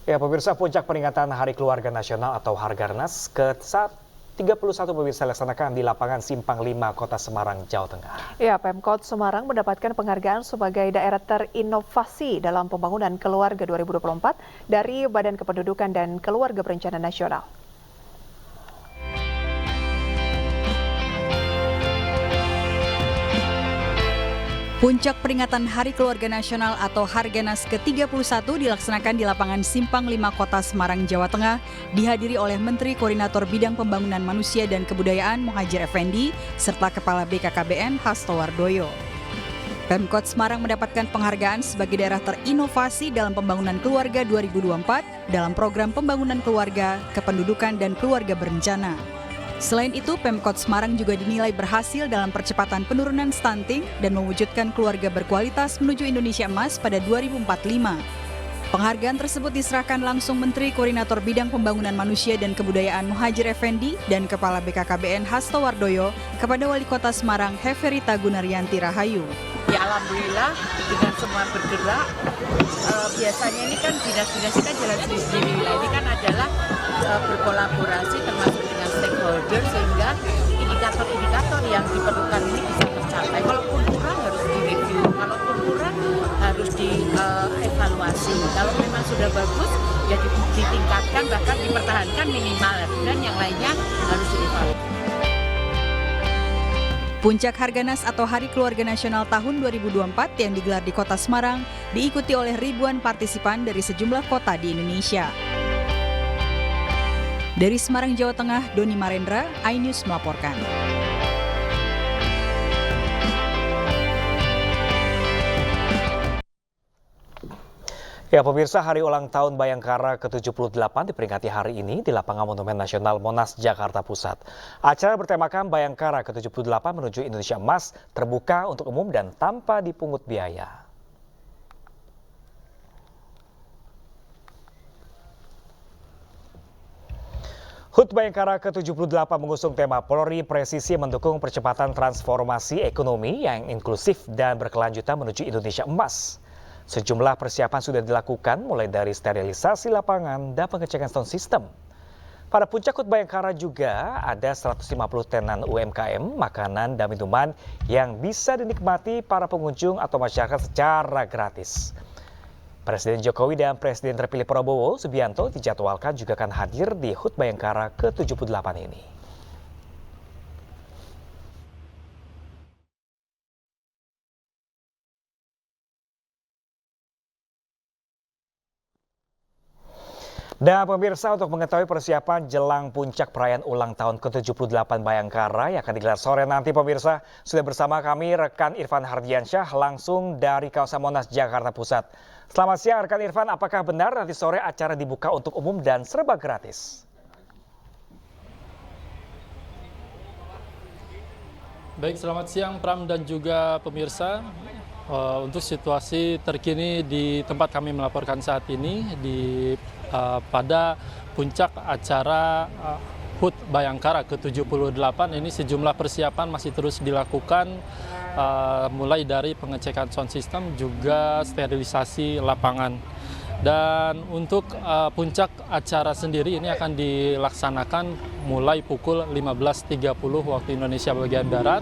Ya, pemirsa, puncak peringatan Hari Keluarga Nasional atau Hargarnas ke-31 pemirsa dilaksanakan di lapangan Simpang 5, Kota Semarang, Jawa Tengah. Ya, Pemkot Semarang mendapatkan penghargaan sebagai daerah terinovasi dalam pembangunan keluarga 2024 dari Badan Kependudukan dan Keluarga Berencana Nasional. Puncak peringatan Hari Keluarga Nasional atau Hargarnas ke-31 dilaksanakan di lapangan Simpang 5 Kota Semarang, Jawa Tengah, dihadiri oleh Menteri Koordinator Bidang Pembangunan Manusia dan Kebudayaan Muhadjir Effendi, serta Kepala BKKBN Hasto Wardoyo. Pemkot Semarang mendapatkan penghargaan sebagai daerah terinovasi dalam pembangunan keluarga 2024 dalam program pembangunan keluarga, kependudukan, dan keluarga berencana. Selain itu, Pemkot Semarang juga dinilai berhasil dalam percepatan penurunan stunting dan mewujudkan keluarga berkualitas menuju Indonesia Emas pada 2045. Penghargaan tersebut diserahkan langsung Menteri Koordinator Bidang Pembangunan Manusia dan Kebudayaan Muhadjir Effendi dan Kepala BKKBN Hasto Wardoyo kepada Wali Kota Semarang Heferita Gunaryanti Rahayu. Ya, alhamdulillah dengan semua bergerak, biasanya ini kan dinas-dinas kan jalan sendiri. Ini kan adalah berkolaborasi termasuk dengan stakeholder sehingga indikator-indikator yang diperlukan ini bisa tercapai. Kalaupun kurang harus direview, kalaupun kurang harus dievaluasi. Kalau memang sudah bagus ya ditingkatkan, bahkan dipertahankan minimal, dan yang lainnya harus dievaluasi. Puncak Hargarnas atau Hari Keluarga Nasional tahun 2024 yang digelar di Kota Semarang diikuti oleh ribuan partisipan dari sejumlah kota di Indonesia. Dari Semarang, Jawa Tengah, Doni Marendra, iNews melaporkan. Ya, pemirsa, hari ulang tahun Bayangkara ke-78 diperingati hari ini di lapangan Monumen Nasional Monas, Jakarta Pusat. Acara bertemakan Bayangkara ke-78 menuju Indonesia Emas terbuka untuk umum dan tanpa dipungut biaya. HUT Bayangkara ke-78 mengusung tema Polri Presisi mendukung percepatan transformasi ekonomi yang inklusif dan berkelanjutan menuju Indonesia Emas. Sejumlah persiapan sudah dilakukan mulai dari sterilisasi lapangan dan pengecekan sound system. Pada puncak HUT Bayangkara juga ada 150 tenan UMKM, makanan dan minuman yang bisa dinikmati para pengunjung atau masyarakat secara gratis. Presiden Jokowi dan Presiden terpilih Prabowo Subianto dijadwalkan juga akan hadir di HUT Bayangkara ke-78 ini. Dan pemirsa, untuk mengetahui persiapan jelang puncak perayaan ulang tahun ke-78 Bayangkara yang akan digelar sore nanti, pemirsa, sudah bersama kami rekan Irfan Hardiansyah langsung dari kawasan Monas, Jakarta Pusat. Selamat siang rekan Irfan, apakah benar nanti sore acara dibuka untuk umum dan serba gratis? Baik, selamat siang Pram dan juga pemirsa. Untuk situasi terkini di tempat kami melaporkan saat ini pada puncak acara HUT Bayangkara ke-78 ini sejumlah persiapan masih terus dilakukan, mulai dari pengecekan sound system juga sterilisasi lapangan. Dan untuk puncak acara sendiri ini akan dilaksanakan mulai pukul 15.30 waktu Indonesia bagian Barat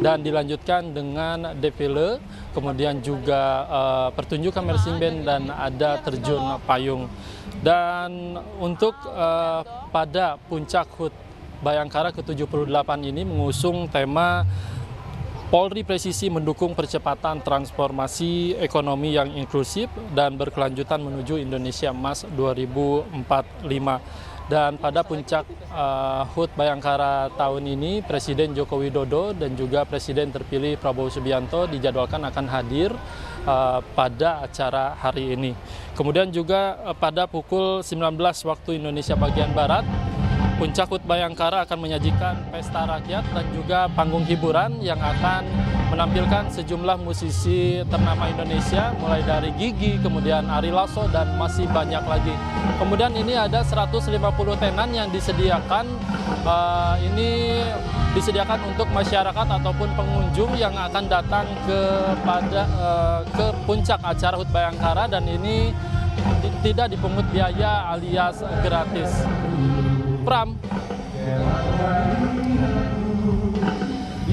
dan dilanjutkan dengan defile, kemudian juga pertunjukan marching band dan ada terjun payung. Dan untuk pada puncak HUT Bayangkara ke-78 ini mengusung tema Polri Presisi mendukung percepatan transformasi ekonomi yang inklusif dan berkelanjutan menuju Indonesia Emas 2045. Dan pada puncak HUT Bayangkara tahun ini, Presiden Joko Widodo dan juga Presiden terpilih Prabowo Subianto dijadwalkan akan hadir pada acara hari ini. Kemudian juga pada pukul 19 waktu Indonesia bagian Barat, puncak HUT Bayangkara akan menyajikan pesta rakyat dan juga panggung hiburan yang akan menampilkan sejumlah musisi ternama Indonesia, mulai dari Gigi, kemudian Ari Lasso, dan masih banyak lagi. Kemudian ini ada 150 tenan yang disediakan, ini disediakan untuk masyarakat ataupun pengunjung yang akan datang ke puncak acara HUT Bayangkara, dan ini tidak dipungut biaya alias gratis. Pram.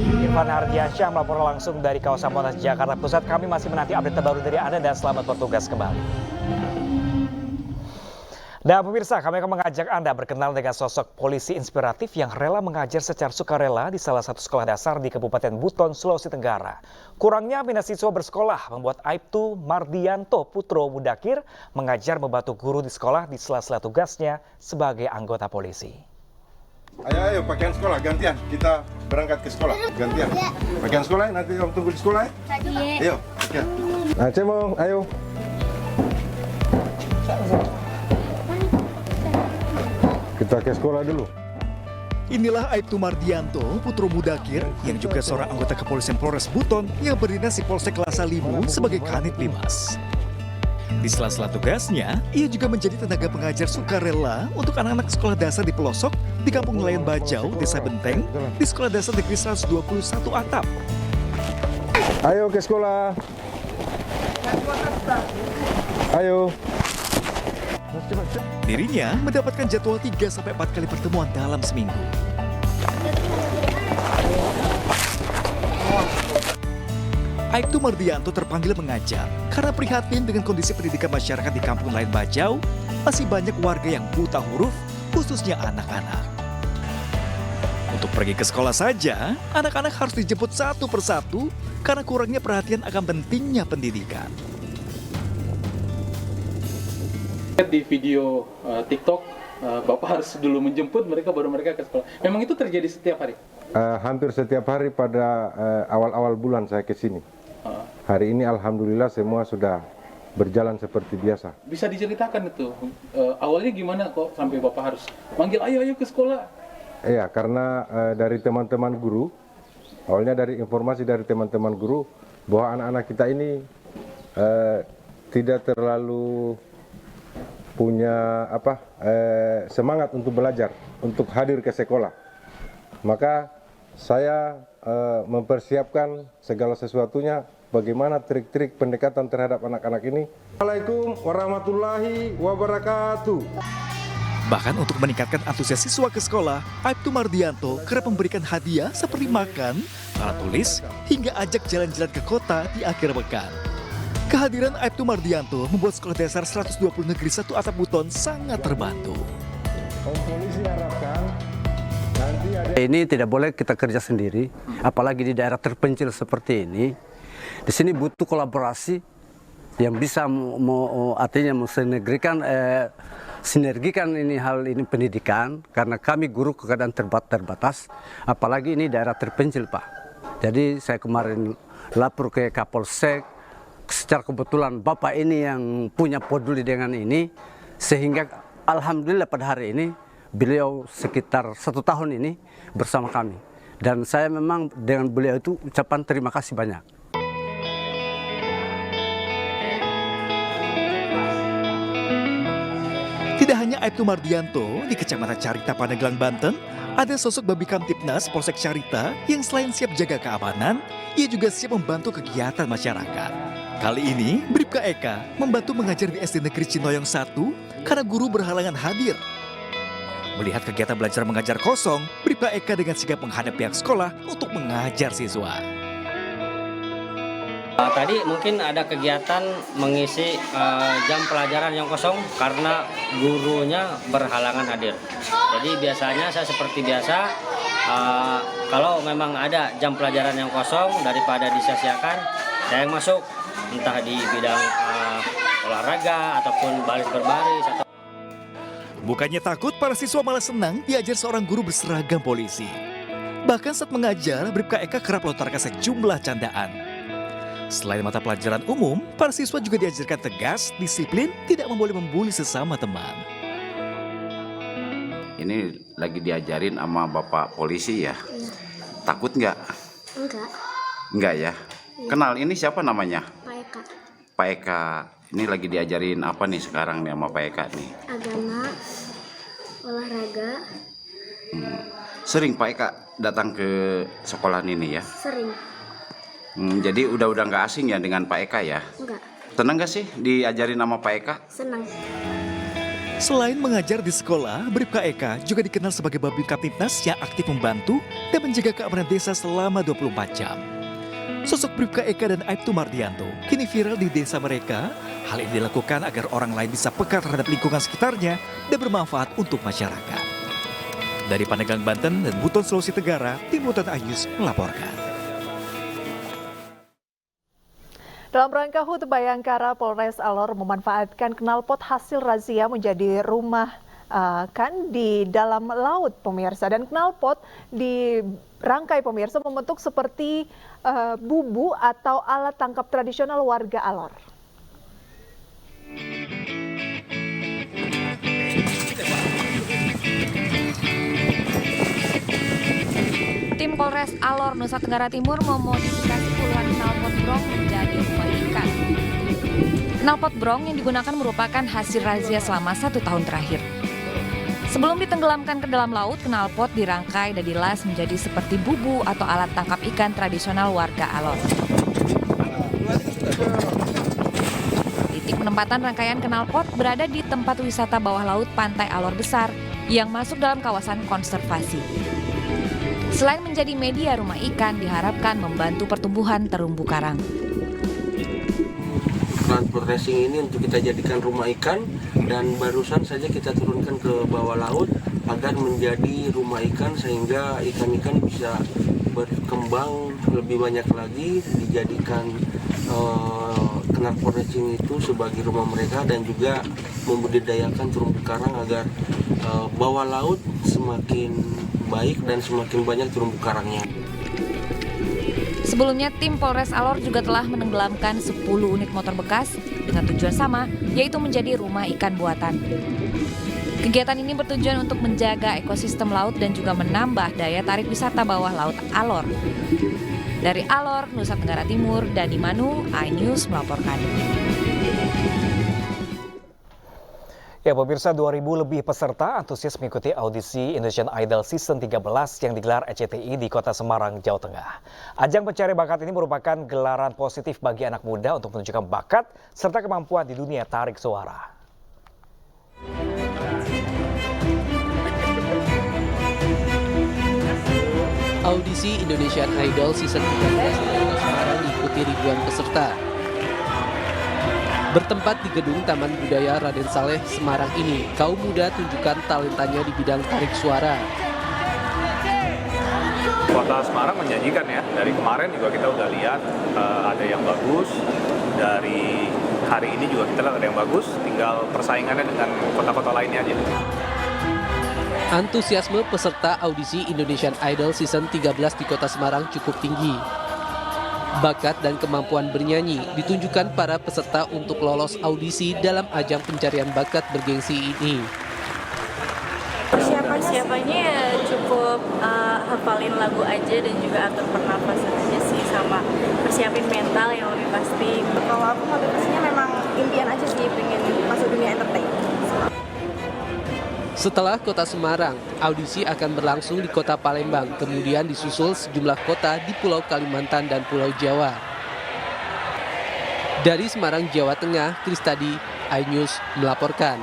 Irfan Ardiansyah melaporkan langsung dari kawasan Monas, Jakarta Pusat. Kami masih menanti update terbaru dari Anda dan selamat bertugas kembali. Dan pemirsa, kami akan mengajak Anda berkenal dengan sosok polisi inspiratif yang rela mengajar secara sukarela di salah satu sekolah dasar di Kabupaten Buton, Sulawesi Tenggara. Kurangnya minat siswa bersekolah membuat Aibtu Mardianto Putro Mudakir mengajar membantu guru di sekolah di sela-sela tugasnya sebagai anggota polisi. Ayo, pakaian sekolah, gantian. Kita berangkat ke sekolah, gantian. Pakaian sekolah, nanti om tunggu di sekolah ya? Ayo, pakaian. Nah, Cemong, ayo. Kita ke sekolah dulu. Inilah Aibtu Mardianto, Putro Mudakir, yang juga seorang anggota kepolisian Polres Buton yang berdinas di Polsek Lasa Limu sebagai Kanit Limas. Di sela-sela tugasnya, ia juga menjadi tenaga pengajar sukarela untuk anak-anak sekolah dasar di pelosok di Kampung Nelayan Bajau, Desa Benteng, di Sekolah Dasar Negeri 121 Atap. Ayo ke sekolah. Ayo. Dirinya mendapatkan jadwal 3-4 kali pertemuan dalam seminggu. Aibtu Mardianto terpanggil mengajar karena prihatin dengan kondisi pendidikan masyarakat di Kampung Nelayan Bajau, masih banyak warga yang buta huruf, khususnya anak-anak. Untuk pergi ke sekolah saja, anak-anak harus dijemput satu persatu karena kurangnya perhatian akan pentingnya pendidikan. Di video TikTok, Bapak harus dulu menjemput mereka baru mereka ke sekolah. Memang itu terjadi setiap hari? Hampir setiap hari pada awal-awal bulan saya ke sini. Hari ini alhamdulillah semua sudah berjalan seperti biasa. Bisa diceritakan itu, awalnya gimana kok sampai Bapak harus manggil ayo ke sekolah? Iya, karena dari teman-teman guru, awalnya dari informasi dari teman-teman guru, bahwa anak-anak kita ini tidak terlalu punya semangat untuk belajar, untuk hadir ke sekolah. Maka saya mempersiapkan segala sesuatunya, bagaimana trik-trik pendekatan terhadap anak-anak ini. Assalamualaikum warahmatullahi wabarakatuh. Bahkan untuk meningkatkan antusias siswa ke sekolah, Aibtu Mardianto kerap memberikan hadiah seperti makan, alat tulis, hingga ajak jalan-jalan ke kota di akhir pekan. Kehadiran Aibtu Mardianto membuat Sekolah Dasar 120 Negeri 1 Atap Buton sangat terbantu. Polisi harapkan nanti ada... Ini tidak boleh kita kerja sendiri, apalagi di daerah terpencil seperti ini. Di sini butuh kolaborasi yang bisa artinya sinergikan ini hal ini pendidikan, karena kami guru keadaan terbatas, apalagi ini daerah terpencil, Pak. Jadi saya kemarin lapor ke Kapolsek, secara kebetulan Bapak ini yang punya peduli dengan ini, sehingga alhamdulillah pada hari ini beliau sekitar 1 tahun ini bersama kami. Dan saya memang dengan beliau itu ucapan terima kasih banyak. Tidak hanya Aibtu Mardianto, di Kecamatan Carita, Pandeglang, Banten, ada sosok Babi Kamtipnas Polsek Carita yang selain siap jaga keamanan, ia juga siap membantu kegiatan masyarakat. Kali ini, Bribka Eka membantu mengajar di SD Negeri Cinoyong 1 karena guru berhalangan hadir. Melihat kegiatan belajar mengajar kosong, Bribka Eka dengan sigap menghadap pihak sekolah untuk mengajar siswa. Tadi mungkin ada kegiatan mengisi jam pelajaran yang kosong karena gurunya berhalangan hadir. Jadi biasanya saya seperti biasa, kalau memang ada jam pelajaran yang kosong daripada disia-siakan, saya yang masuk entah di bidang olahraga ataupun baris berbaris. Bukannya takut, para siswa malah senang diajar seorang guru berseragam polisi. Bahkan saat mengajar, Bribka Eka kerap lontarkan sejumlah candaan. Selain mata pelajaran umum, para siswa juga diajarkan tegas, disiplin, tidak boleh membuli sesama teman. Ini lagi diajarin sama Bapak polisi ya? Takut nggak? Enggak. Enggak ya? Kenal, ini siapa namanya? Pak Eka. Pak Eka. Ini lagi diajarin apa nih sekarang nih sama Pak Eka nih? Agama, olahraga. Sering Pak Eka datang ke sekolah ini ya? Sering. Jadi udah nggak asing ya dengan Pak Eka ya? Enggak. Senang gak sih diajarin sama Pak Eka? Senang. Selain mengajar di sekolah, Bribka Eka juga dikenal sebagai Babin Kaptipnas yang aktif membantu dan menjaga keamanan desa selama 24 jam. Sosok Bribka Eka dan Aibtu Mardianto kini viral di desa mereka. Hal ini dilakukan agar orang lain bisa peka terhadap lingkungan sekitarnya dan bermanfaat untuk masyarakat. Dari Pandeglang, Banten dan Buton, Sulawesi Tenggara, Tim Liputan Ayus melaporkan. Dalam rangka HUT Bayangkara, Polres Alor memanfaatkan knalpot hasil razia menjadi rumah di dalam laut, pemirsa. Dan knalpot dirangkai, pemirsa, membentuk seperti bubu atau alat tangkap tradisional warga Alor. Tim Polres Alor, Nusa Tenggara Timur memodifikasi puluhan knalpot brong menjadi rumah ikan. Knalpot brong yang digunakan merupakan hasil razia selama 1 tahun terakhir. Sebelum ditenggelamkan ke dalam laut, knalpot dirangkai dan dilas menjadi seperti bubu atau alat tangkap ikan tradisional warga Alor. Titik penempatan rangkaian knalpot berada di tempat wisata bawah laut Pantai Alor Besar yang masuk dalam kawasan konservasi. Selain menjadi media rumah ikan, diharapkan membantu pertumbuhan terumbu karang. Knalpot racing ini untuk kita jadikan rumah ikan dan barusan saja kita turunkan ke bawah laut agar menjadi rumah ikan sehingga ikan-ikan bisa berkembang lebih banyak lagi, dijadikan knalpot racing itu sebagai rumah mereka dan juga membudidayakan terumbu karang agar bawah laut semakin baik dan semakin banyak terumbu karangnya. Sebelumnya, tim Polres Alor juga telah menenggelamkan 10 unit motor bekas dengan tujuan sama, yaitu menjadi rumah ikan buatan. Kegiatan ini bertujuan untuk menjaga ekosistem laut dan juga menambah daya tarik wisata bawah laut Alor. Dari Alor, Nusa Tenggara Timur, Dani Manu, iNews melaporkan. Ya, pemirsa, 2.000 lebih peserta antusias mengikuti audisi Indonesian Idol Season 13 yang digelar RCTI di Kota Semarang, Jawa Tengah. Ajang pencari bakat ini merupakan gelaran positif bagi anak muda untuk menunjukkan bakat serta kemampuan di dunia tarik suara. Audisi Indonesian Idol Season 13 di Kota Semarang diikuti ribuan peserta. Bertempat di Gedung Taman Budaya Raden Saleh, Semarang ini, kaum muda tunjukkan talentanya di bidang tarik suara. Kota Semarang menjanjikan ya, dari kemarin juga kita udah lihat ada yang bagus, dari hari ini juga kita lihat ada yang bagus, tinggal persaingannya dengan kota-kota lainnya aja. Antusiasme peserta audisi Indonesian Idol Season 13 di Kota Semarang cukup tinggi. Bakat dan kemampuan bernyanyi ditunjukkan para peserta untuk lolos audisi dalam ajang pencarian bakat bergengsi ini. Persiapannya ya cukup hafalin lagu aja dan juga atur pernapasan aja sih, sama persiapin mental yang lebih pasti. Kalau aku motivasinya memang impian aja sih, pengen masuk dunia entertain. Setelah Kota Semarang, audisi akan berlangsung di Kota Palembang, kemudian disusul sejumlah kota di Pulau Kalimantan dan Pulau Jawa. Dari Semarang, Jawa Tengah, Kristadi, iNews melaporkan.